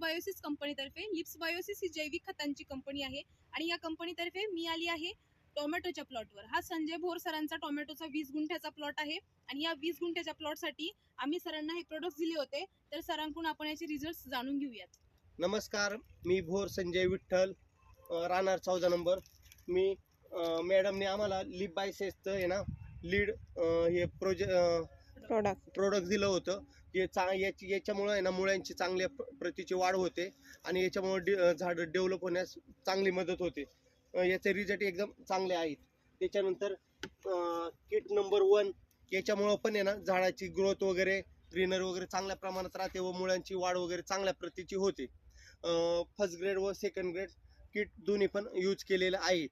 Biosys कंपनीतर्फे. Lips Biosys ही जैविक खतांची कंपनी आहे आणि या कंपनीतर्फे मी आली आहे टोमॅटोच्या प्लॉटवर. हा संजय भोर सरांचा टोमॅटोचा 20 गुंठ्याचा प्लॉट आहे आणि या 20 गुंठ्याच्या प्लॉटसाठी आम्ही सरांना हे प्रोडक्ट्स दिले होते. तर सरांकडून आपण याचे रिझल्ट्स जाणून घेऊयात. नमस्कार, मी भोर संजय विठ्ठल, राहणार 14 नंबर. मी मॅडमने आम्हाला लिप बायोसिसचं आहे ना लीड हे प्रोडक्ट दिलं होतं. याच्यामुळं आहे ना मुळ्यांची चांगल्या प्रतीची वाढ होते आणि याच्यामुळे झाडं डेव्हलप होण्यास चांगली मदत होते. याचे रिझल्ट एकदम चांगले आहेत. त्याच्यानंतर किट नंबर 1 याच्यामुळं पण आहे ना झाडाची ग्रोथ वगैरे ग्रीनर वगैरे चांगल्या प्रमाणात राहते व मुळांची वाढ वगैरे चांगल्या प्रतीची होते. फर्स्ट ग्रेड व सेकंड ग्रेड किट दोन्ही पण यूज केलेलं आहे.